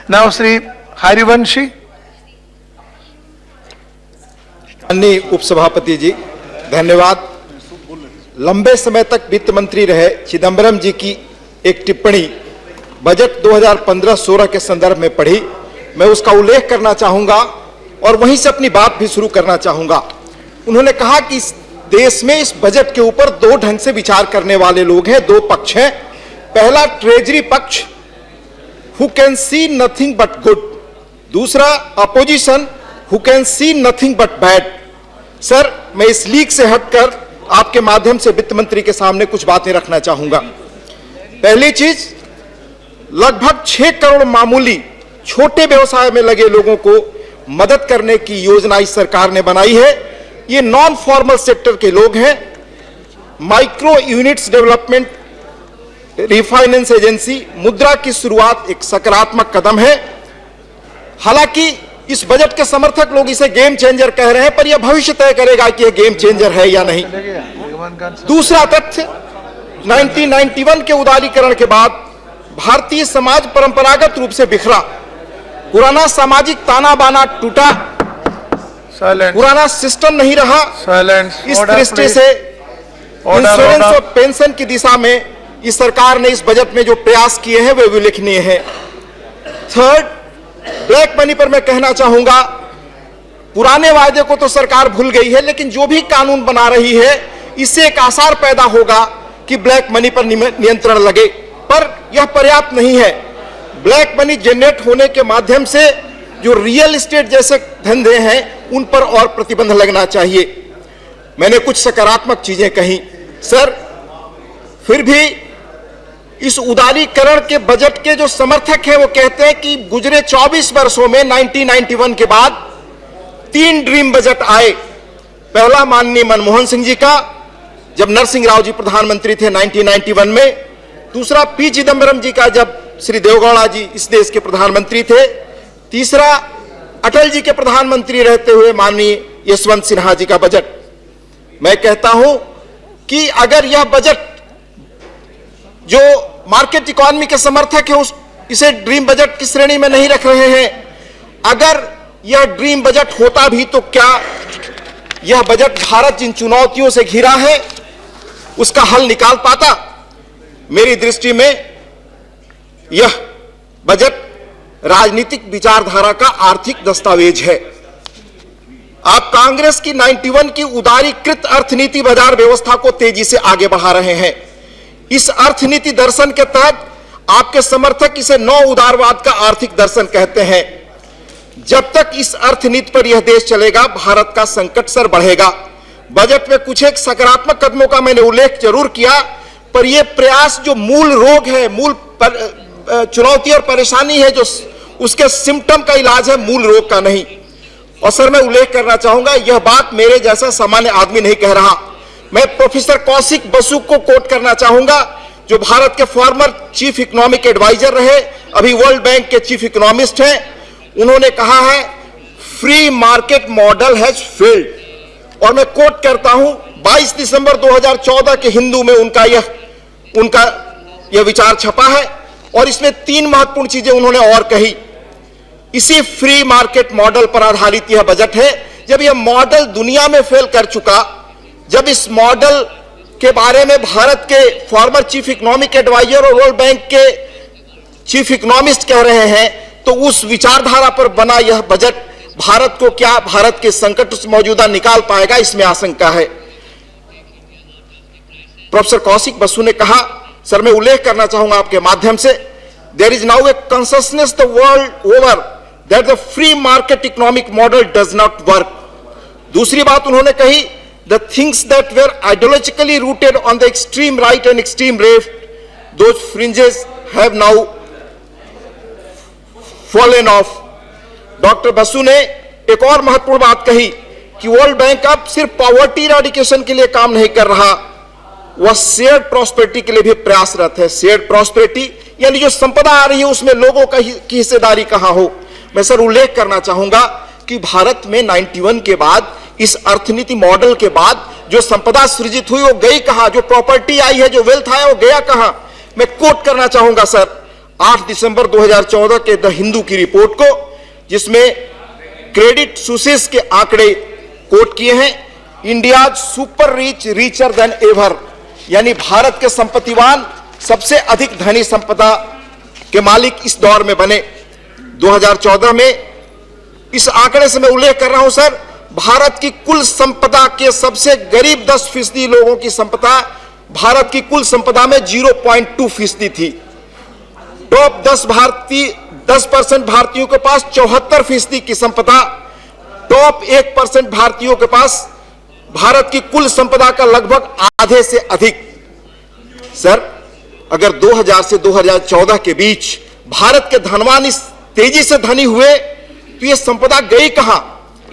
Now, Sri Harivanshi. माननीय उपसभापति जी, धन्यवाद। लंबे समय तक वित्त मंत्री रहे चिदंबरम जी की एक टिप्पणी बजट 2015-16 के संदर्भ में पढ़ी, मैं उसका उल्लेख करना चाहूंगा और वहीं से अपनी बात भी शुरू करना चाहूंगा। उन्होंने कहा कि इस देश में इस बजट के ऊपर दो ढंग से विचार करने वाले लोग हैं, दो पक्ष हैं। पहला ट्रेजरी पक्ष, who can see nothing but good, दूसरा opposition who can see nothing but bad। Sir, मैं इस लीक से हटकर आपके माध्यम से वित्त मंत्री के सामने कुछ बातें रखना चाहूंगा। पहली चीज, लगभग 6 करोड़ मामूली छोटे व्यवसाय में लगे लोगों को मदद करने की योजना इस सरकार ने बनाई है। ये नॉन फॉर्मल सेक्टर के लोग हैं। Micro units development refinance agency मुद्रा की शुरुआत एक सकारात्मक कदम है। हालांकि इस बजट के समर्थक लोग इसे गेम चेंजर कह रहे हैं, पर यह भविष्य तय करेगा कि यह गेम चेंजर है या नहीं। दूसरा तथ्य, 1991 के उदारीकरण के बाद भारतीय समाज परंपरागत रूप से बिखरा। पुराना सामाजिक ताना बाना टूटा, पुराना सिस्टम नहीं रहा। इस दृष्टि से इंश्योरेंस और पेंशन की दिशा में इस सरकार ने इस बजट में जो प्रयास किए हैं वे उल्लेखनीय है। थर्ड, ब्लैक मनी पर मैं कहना चाहूंगा, पुराने वायदे को तो सरकार भूल गई है, लेकिन जो भी कानून बना रही है इससे एक आसार पैदा होगा कि ब्लैक मनी पर नियंत्रण लगे, पर यह पर्याप्त नहीं है। ब्लैक मनी जनरेट होने के माध्यम से जो रियल एस्टेट जैसे धंधे हैं उन पर और प्रतिबंध लगना चाहिए। मैंने कुछ सकारात्मक चीजें कही। सर, फिर भी इस उदारीकरण के बजट के जो समर्थक हैं वो कहते हैं कि गुजरे 24 वर्षों में 1991 के बाद 3 ड्रीम बजट आए। पहला माननीय मनमोहन सिंह जी का, जब नरसिंह राव जी प्रधानमंत्री थे 1991 में। दूसरा पी चिदंबरम जी का, जब श्री देवगौड़ा जी इस देश के प्रधानमंत्री थे। तीसरा अटल जी के प्रधानमंत्री रहते हुए माननीय यशवंत सिन्हा जी का बजट। मैं कहता हूं कि अगर यह बजट जो मार्केट इकोनॉमी के समर्थक है इसे ड्रीम बजट की श्रेणी में नहीं रख रहे हैं, अगर यह ड्रीम बजट होता भी तो क्या यह बजट भारत जिन चुनौतियों से घिरा है उसका हल निकाल पाता? मेरी दृष्टि में यह बजट राजनीतिक विचारधारा का आर्थिक दस्तावेज है। आप कांग्रेस की 91 की उदारीकृत अर्थनीति बाजार व्यवस्था को तेजी से आगे बढ़ा रहे हैं। इस अर्थनीति दर्शन के तहत आपके समर्थक इसे नौ उदारवाद का आर्थिक दर्शन कहते हैं। जब तक इस अर्थनीति पर यह देश चलेगा, भारत का संकट सर बढ़ेगा। बजट में कुछ एक सकारात्मक कदमों का मैंने उल्लेख जरूर किया, पर यह प्रयास जो मूल रोग है, मूल चुनौती और परेशानी है, जो उसके सिम्टम का इलाज है, मूल रोग का नहीं। और सर, मैं उल्लेख करना चाहूंगा, यह बात मेरे जैसा सामान्य आदमी नहीं कह रहा। मैं प्रोफेसर कौशिक बसु को कोट करना चाहूंगा, जो भारत के फॉर्मर चीफ इकोनॉमिक एडवाइजर रहे, अभी वर्ल्ड बैंक के चीफ इकोनॉमिस्ट हैं। उन्होंने कहा है, free market model has failed. और मैं कोट करता हूं, 22 दिसंबर 2014 के हिंदू में उनका यह विचार छपा है। और इसमें 3 महत्वपूर्ण चीजें उन्होंने और कही। इसी फ्री मार्केट मॉडल पर आधारित यह बजट है। जब यह मॉडल दुनिया में फेल कर चुका, जब इस मॉडल के बारे में भारत के फॉर्मर चीफ इकोनॉमिक एडवाइजर और वर्ल्ड बैंक के चीफ इकोनॉमिस्ट कह रहे हैं, तो उस विचारधारा पर बना यह बजट भारत को क्या, भारत के संकट से मौजूदा निकाल पाएगा, इसमें आशंका है। प्रोफेसर कौशिक बसु ने कहा, सर मैं उल्लेख करना चाहूंगा आपके माध्यम से, there is now a consensus the world over that the free market economic model does not work. दूसरी बात उन्होंने कही, the things that were ideologically rooted on the extreme right and extreme left, those fringes have now fallen off। Doctor Basu ने एक और महत्वपूर्ण बात कही कि वर्ल्ड बैंक अब सिर्फ पॉवर्टी इरेडिकेशन के लिए काम नहीं कर रहा, वह शेयर्ड प्रॉस्पेरिटी के लिए भी प्रयासरत है। शेयर्ड प्रॉस्पेरिटी यानी जो संपदा आ रही है उसमें लोगों की हिस्सेदारी कहां हो। मैं सर उल्लेख करना चाहूंगा कि भारत में 91 के बाद, इस अर्थनीति मॉडल के बाद जो संपदा सृजित हुई वो गई कहां? जो प्रॉपर्टी आई है, जो वेल्थ आया वो गया कहां? मैं कोट करना चाहूंगा सर, 8 दिसंबर 2014 के द हिंदू की रिपोर्ट को, जिसमें क्रेडिट सुसेस के आंकड़े कोट किए हैं। India super rich richer than ever, यानी भारत के संपत्तिवान सबसे अधिक धनी संपदा के मालिक इस दौर में बने। 2014 में इस आंकड़े से मैं उल्लेख कर रहा हूं सर, भारत की कुल संपदा के सबसे गरीब 10% लोगों की संपदा भारत की कुल संपदा में 0.2% थी। टॉप 10% भारतीयों के पास 74% की संपदा, टॉप 1% भारतीयों के पास भारत की कुल संपदा का लगभग आधे से अधिक। सर, अगर 2000 से 2014 के बीच भारत के धनवान इस तेजी से धनी हुए तो यह संपदा गई कहां,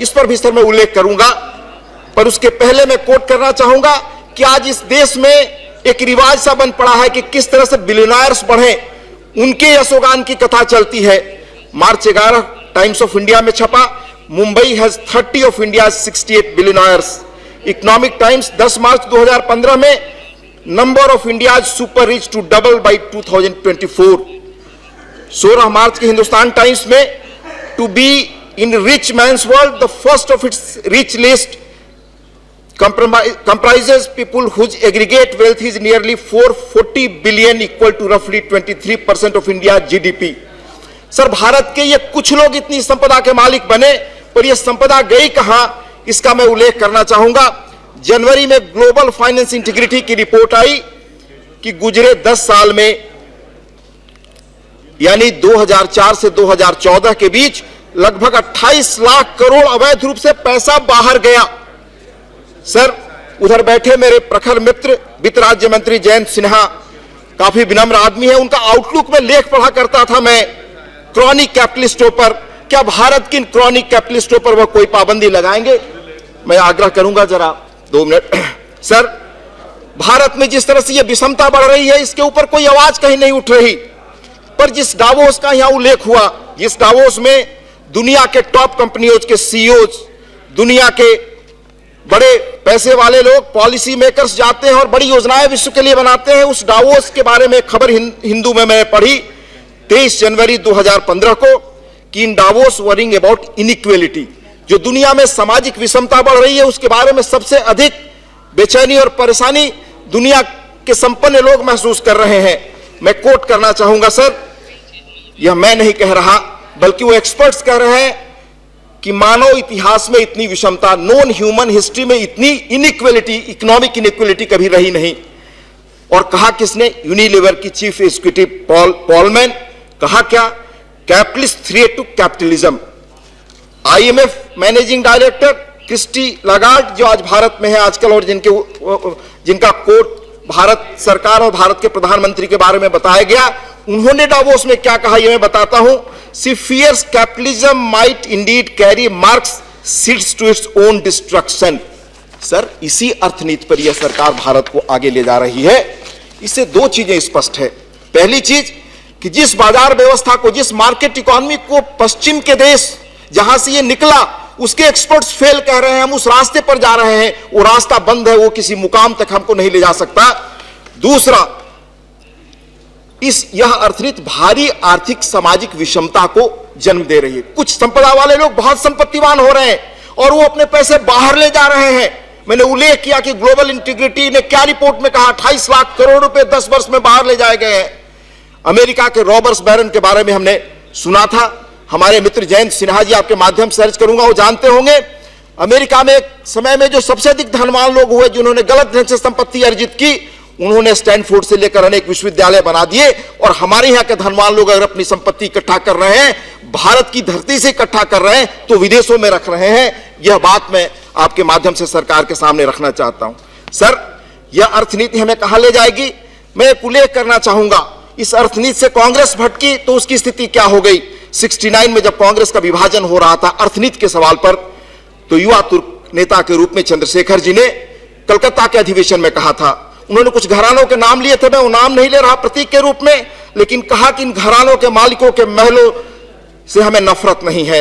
इस पर भी सर मैं उल्लेख करूंगा। पर उसके पहले मैं कोट करना चाहूंगा कि आज इस देश में एक रिवाज सा बन पड़ा है कि किस तरह से बिलियनर्स बढ़े, उनके यशोगान की कथा चलती है। मार्च 11 टाइम्स ऑफ इंडिया में छपा, Mumbai has 30 of India 68 billionaires. Economic Times 10 March 2015 में number of India super rich to double by 2024। 16 March के हिंदुस्तान टाइम्स में to be in rich man's world the first of its rich list comprises people whose aggregate wealth is nearly 440 billion, equal to roughly 23% of India's GDP। Sir, Bharat के ये कुछ लोग इतनी संपदा के मालिक बने, पर ये संपदा गई कहां, इसका मैं उल्लेख करना चाहूंगा। जनवरी में ग्लोबल फाइनेंस इंटीग्रिटी की रिपोर्ट आई कि गुजरे 10 साल में, यानी 2004 से 2014 के बीच लगभग 28 लाख करोड़ अवैध रूप से पैसा बाहर गया। सर, उधर बैठे मेरे प्रखर मित्र वित्त राज्य मंत्री जयंत सिन्हा काफी विनम्र आदमी है, उनका आउटलुक में लेख पढ़ा करता था मैं क्रॉनिक कैपिटलिस्टों पर। क्या भारत की क्रॉनिक कैपिटलिस्टों पर वह कोई पाबंदी लगाएंगे? मैं आग्रह करूंगा जरा 2 मिनट। सर, भारत में जिस तरह से यह विषमता बढ़ रही है, इसके ऊपर कोई आवाज कहीं नहीं उठ रही। पर जिस डावोस का यहां उल्लेख हुआ, जिस डावोस में दुनिया के टॉप कंपनियों के सीईओज, दुनिया के बड़े पैसे वाले लोग, पॉलिसी मेकर्स जाते हैं और बड़ी योजनाएं विश्व के लिए बनाते हैं, उस डावोस के बारे में खबर हिंदू में मैंने पढ़ी 23 जनवरी 2015 को कि इन डावोस वरिंग अबाउट इनइक्वालिटी, जो दुनिया में सामाजिक विषमता बढ़ रही है उसके बारे में सबसे अधिक बेचैनी और परेशानी दुनिया के संपन्न लोग महसूस कर रहे हैं। मैं कोट करना चाहूंगा सर, यह मैं नहीं कह रहा बल्कि वो एक्सपर्ट्स कह रहे हैं कि मानव इतिहास में इतनी विषमता, नॉन ह्यूमन हिस्ट्री में इतनी इनइक्वालिटी, इकोनॉमिक इनइक्वालिटी कभी रही नहीं। और कहा किसने? यूनिलीवर की चीफ एग्जीक्यूटिव पॉलमैन। कहा क्या? Capitalist threat to capitalism. IMF managing director Christie Lagarde, जो आज भारत में है आजकल और जिनका कोट भारत सरकार और भारत के प्रधानमंत्री के बारे में बताया गया, उन्होंने डावोस में क्या कहा, यह मैं बताता हूं। She fears capitalism might indeed carry Marx seeds to its own destruction। Sir, इसी अर्थनीति पर यह सरकार भारत को आगे ले जा रही है। इससे 2 चीजें स्पष्ट है। पहली चीज कि जिस बाजार व्यवस्था को, जिस मार्केट इकोनॉमी को पश्चिम के देश जहां से ये निकला, उसके एक्सपर्ट्स फेल कह रहे हैं, हम उस रास्ते पर जा रहे हैं, वो रास्ता बंद है, वो किसी मुकाम तक हमको नहीं ले जा सकता। दूसरा, यह अर्थनीति भारी आर्थिक सामाजिक विषमता को जन्म दे रही है। कुछ संपदा वाले लोग बहुत संपत्तिवान हो रहे हैं और वो अपने पैसे बाहर ले जा रहे हैं। मैंने उल्लेख किया कि ग्लोबल इंटीग्रिटी ने क्या रिपोर्ट में कहा, 28 लाख करोड़ रुपए 10 वर्ष में बाहर ले जाए गए हैं। अमेरिका के रॉबर्ट बैरन के बारे में हमने सुना था, हमारे मित्र जयंत सिन्हा जी आपके माध्यम से सर्च करूंगा, वो जानते होंगे। अमेरिका में एक समय में जो सबसे अधिक धनवान लोग हुए, जिन्होंने गलत ढंग से संपत्ति अर्जित की, उन्होंने स्टैनफोर्ड से लेकर अनेक विश्वविद्यालय बना दिए। और हमारे यहां के धनवान लोग अगर अपनी संपत्ति इकट्ठा कर रहे हैं, भारत की धरती से इकट्ठा कर रहे हैं, तो विदेशों में रख रहे हैं। यह बात मैं आपके माध्यम से सरकार के सामने रखना चाहता हूं। सर, यह अर्थनीति हमें कहां ले जाएगी? मैं एक उल्लेख करना चाहूंगा, इस अर्थनीति से कांग्रेस भटकी तो उसकी स्थिति क्या हो गई। 69 में जब कांग्रेस का विभाजन हो रहा था अर्थनीति के सवाल पर, तो युवा तुर्क नेता के रूप में चंद्रशेखर जी ने कलकत्ता के अधिवेशन में कहा था, उन्होंने कुछ घरानों के नाम लिए थे, मैं वो नाम नहीं ले रहा प्रतीक के रूप में, लेकिन कहा कि इन घरानों के मालिकों के महलों से हमें नफरत नहीं है।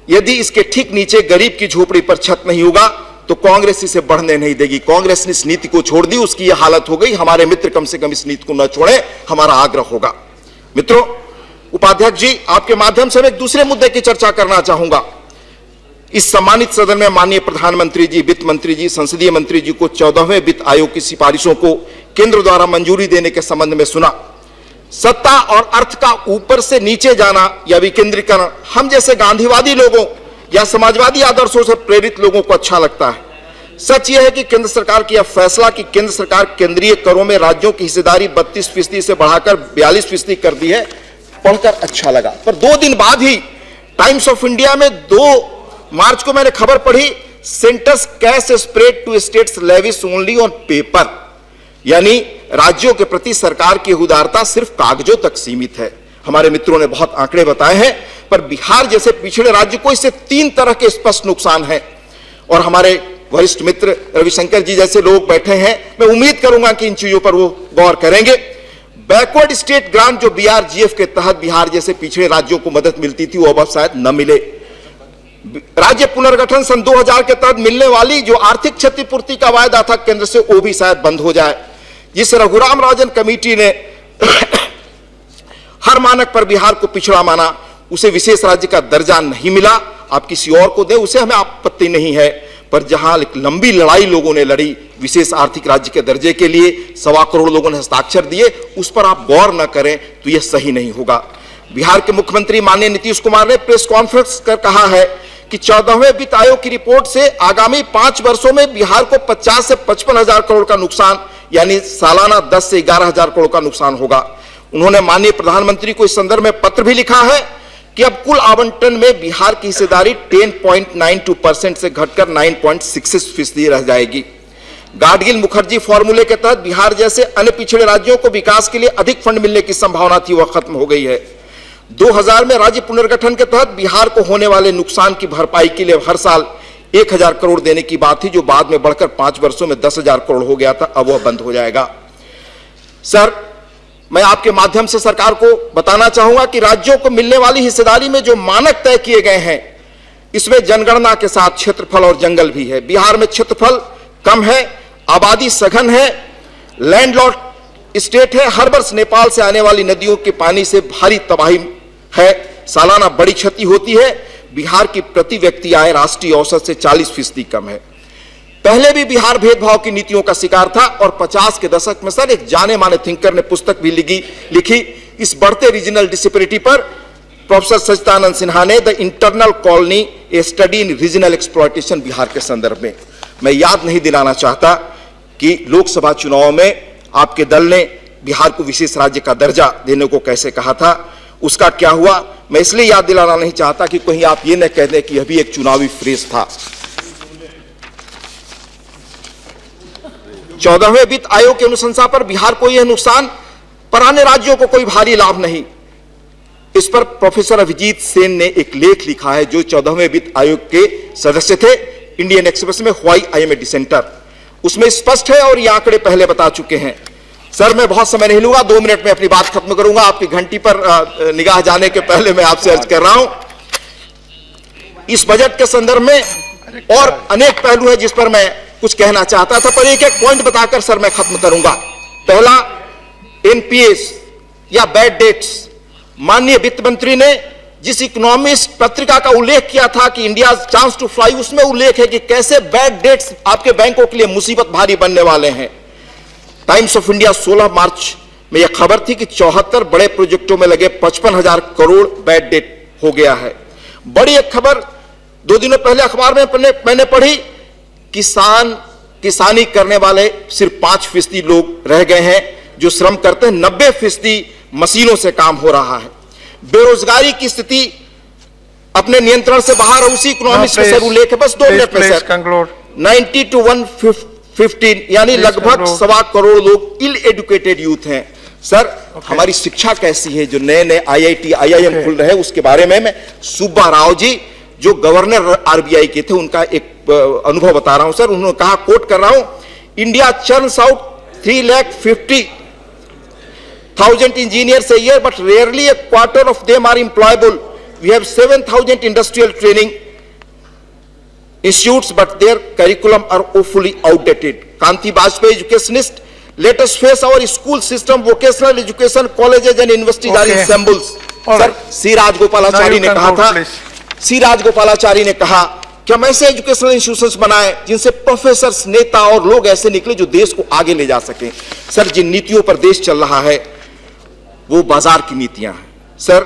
यदि इसके ठीक नीचे गरीब की झोपड़ी पर छत नहीं होगा तो कांग्रेस इसे बढ़ने नहीं देगी। कांग्रेस ने इस नीति को छोड़ दी, उसकी यह हालत हो गई। हमारे मित्र कम से कम इस नीति को न छोड़े, हमारा आग्रह होगा। मित्रों, उपाध्यक्ष जी, आपके माध्यम से मैं एक दूसरे मुद्दे की चर्चा करना चाहूंगा। इस सम्मानित सदन में माननीय प्रधानमंत्री जी, वित्त मंत्री जी, संसदीय मंत्री जी को 14वें वित्त आयोग की सिफारिशों को केंद्र द्वारा मंजूरी देने के संबंध में सुना। सत्ता और अर्थ का ऊपर से नीचे जाना या विकेंद्रीकरण हम जैसे गांधीवादी लोगों या समाजवादी आदर्शों से प्रेरित लोगों को अच्छा लगता है। सच यह है कि केंद्र सरकार की यह फैसला कि केंद्र सरकार केंद्रीय करों में राज्यों की हिस्सेदारी 32% से बढ़ाकर 42% कर दी है, पढ़कर अच्छा लगा। पर 2 दिन बाद ही टाइम्स ऑफ इंडिया में 2 मार्च को मैंने खबर पढ़ी, centre's cash spread to states levies only on paper, यानी राज्यों के प्रति सरकार की उदारता सिर्फ कागजों तक सीमित है। हमारे मित्रों ने बहुत आंकड़े बताए हैं, पर बिहार जैसे पिछड़े राज्य को इससे 3 तरह के स्पष्ट नुकसान है। और हमारे वरिष्ठ मित्र रविशंकर जी जैसे लोग बैठे हैं, मैं उम्मीद करूंगा कि इन चीजों पर वो गौर करेंगे। बैकवर्ड स्टेट ग्रांट जो BRGF के तहत बिहार जैसे पिछड़े राज्यों को मदद मिलती थी, वो अब शायद न मिले। राज्य पुनर्गठन सन 2000 के तहत मिलने वाली जो आर्थिक क्षतिपूर्ति का वायदा था केंद्र से, वो भी शायद बंद हो जाए। जिस रघुराम राजन कमेटी ने हर मानक पर बिहार को पिछड़ा माना, उसे विशेष राज्य का दर्जा नहीं मिला। आप किसी और को दे, उसे हमें आपत्ति नहीं है, पर जहां एक लंबी लड़ाई लोगों ने लड़ी विशेष आर्थिक राज्य के दर्जे के लिए, 1.25 करोड़ लोगों ने हस्ताक्षर दिए, उस पर आप गौर न करें तो यह सही नहीं होगा। बिहार के मुख्यमंत्री माननीय नीतीश कुमार ने प्रेस कॉन्फ्रेंस कर कहा है कि 14वें वित्त आयोग की रिपोर्ट से आगामी 5 वर्षों में बिहार को 50 से 55 हजार करोड़ का नुकसान, यानी सालाना 10 से 11 हजार करोड़ का नुकसान होगा। उन्होंने माननीय प्रधानमंत्री को इस संदर्भ में पत्र भी लिखा है कि अब कुल आवंटन में बिहार की हिस्सेदारी 10.92% से घटकर 9.66% रह जाएगी। गाडगिल मुखर्जी फॉर्मूले के तहत बिहार जैसे अन्य पिछड़े राज्यों को विकास के लिए अधिक फंड मिलने की संभावना थी, वह खत्म हो गई है। 2000 में राज्य पुनर्गठन के तहत बिहार को होने वाले नुकसान की भरपाई के लिए हर साल 1000 करोड़ देने की बात थी, जो बाद में बढ़कर 5 वर्षों में 10,000 करोड़ हो गया था। अब वह बंद हो जाएगा। सर, मैं आपके माध्यम से सरकार को बताना चाहूंगा कि राज्यों को मिलने वाली हिस्सेदारी में जो मानक तय किए गए हैं, इसमें जनगणना के साथ क्षेत्रफल और जंगल भी है। बिहार में क्षेत्रफल कम है, आबादी सघन है, लैंडलॉर्ड स्टेट है। हर वर्ष नेपाल से आने वाली नदियों के पानी से भारी तबाही है, सालाना बड़ी क्षति होती है। बिहार की प्रति व्यक्ति आय राष्ट्रीय औसत से 40% कम है। पहले भी बिहार भेदभाव की नीतियों का शिकार था और 50 के दशक में सर एक जाने माने थिंकर ने पुस्तक भी लिखी इस बढ़ते रीजनल डिस्पैरिटी पर। प्रोफेसर सच्चिदानंद सिन्हा ने the internal colony A study in regional exploitation Bihar के संदर्भ में। मैं याद नहीं दिलाना चाहता कि लोकसभा चुनाव में आपके दल ने बिहार को विशेष राज्य का दर्जा देने को कैसे कहा था, उसका क्या हुआ। मैं इसलिए याद दिलाना नहीं चाहता कि कहीं आप ये न कह दें कि यह भी एक चुनावी फ्रेज था। 14वें वित्त आयोग की अनुशंसा पर बिहार को यह नुकसान, पर अन्य राज्यों को कोई भारी लाभ नहीं। इस पर प्रोफेसर अभिजीत सेन ने एक लेख लिखा है, जो 14वें वित्त आयोग के सदस्य थे। इंडियन एक्सप्रेस में व्हाई आई एम ए डिसेंटर, उसमें स्पष्ट है और ये आंकड़े पहले बता चुके हैं। सर, मैं बहुत समय नहीं लूंगा, 2 मिनट में अपनी बात खत्म करूंगा। आपकी घंटी पर निगाह जाने के पहले मैं आपसे अर्ज कर रहा हूं, इस बजट के संदर्भ में और अनेक पहलू हैं जिस पर मैं कुछ कहना चाहता था, पर एक एक पॉइंट बताकर सर मैं खत्म करूंगा। पहला, एनपीएस या बैड डेट्स। माननीय वित्त मंत्री ने जिस इकोनॉमिस्ट पत्रिका का उल्लेख किया था कि इंडिया चांस टू फ्लाई, उसमें उल्लेख है कि कैसे बैड डेट्स आपके बैंकों के लिए मुसीबत भारी बनने वाले हैं। टाइम्स ऑफ इंडिया 16 मार्च में यह खबर थी कि 74 बड़े प्रोजेक्टों में लगे 55,000 करोड़ बैड डेट हो गया है। बड़ी एक खबर 2 दिनों पहले अखबार में मैंने पढ़ी, किसानी करने वाले सिर्फ 5% लोग रह गए हैं जो श्रम करते हैं, 90% मशीनों से काम हो रहा है। बेरोजगारी की स्थिति अपने नियंत्रण से बाहर, उसी इकोनॉमिक्स में सर उल्लेख है। बस 2 मिनट में सर, 90 to 115 यानी लगभग 1.25 करोड़ लोग इल एजुकेटेड यूथ हैं। सर, हमारी शिक्षा कैसी है? जो नए नए IIT IIM खुल रहे हैं, उसके बारे में मैं सुब्बा राव जी जो गवर्नर RBI के थे, उनका एक अनुभव बता रहा हूं सर। उन्होंने कहा, कोट कर रहा हूं, India churns out 350,000 engineers a year, but rarely a quarter of them are employable. We have 7,000 industrial training institutes, but their curriculum are awfully outdated. Kanti Bajpayee, educationist, let us face our school system, vocational education colleges and universities are in shambles. All sir, right. C Rajagopalachari Now you ने कहा conclude, था, please. सी राजगोपालाचारी ने कहा कि हम ऐसे educational institutions बनाए जिनसे प्रोफेसर्स, नेता और लोग ऐसे निकले जो देश को आगे ले जा सके। सर, जिन नीतियों पर देश चल रहा है वो बाजार की नीतियां हैं। सर,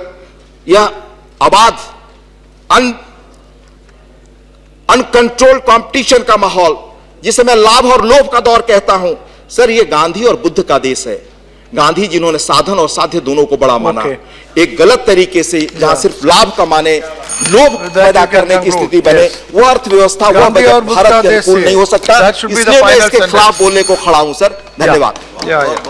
यह अबाध अनकंट्रोल्ड कंपटीशन का माहौल, जिसे मैं लाभ और लोभ का दौर कहता हूं, सर, यह गांधी और बुद्ध का देश है। गांधी जिन्होंने साधन और साध्य दोनों को बड़ा माना, एक गलत तरीके से जहां सिर्फ लाभ कमाने, लोभ पैदा करने की स्थिति बने, वो अर्थव्यवस्था, वो गांधी और बजट बुद्ध भारत का के देश अनुकूल है। नहीं हो सकता। That should be the इसलिए मैं final इसके sentence. खिलाफ बोलने को खड़ा हूं। सर, धन्यवाद। Yeah, yeah.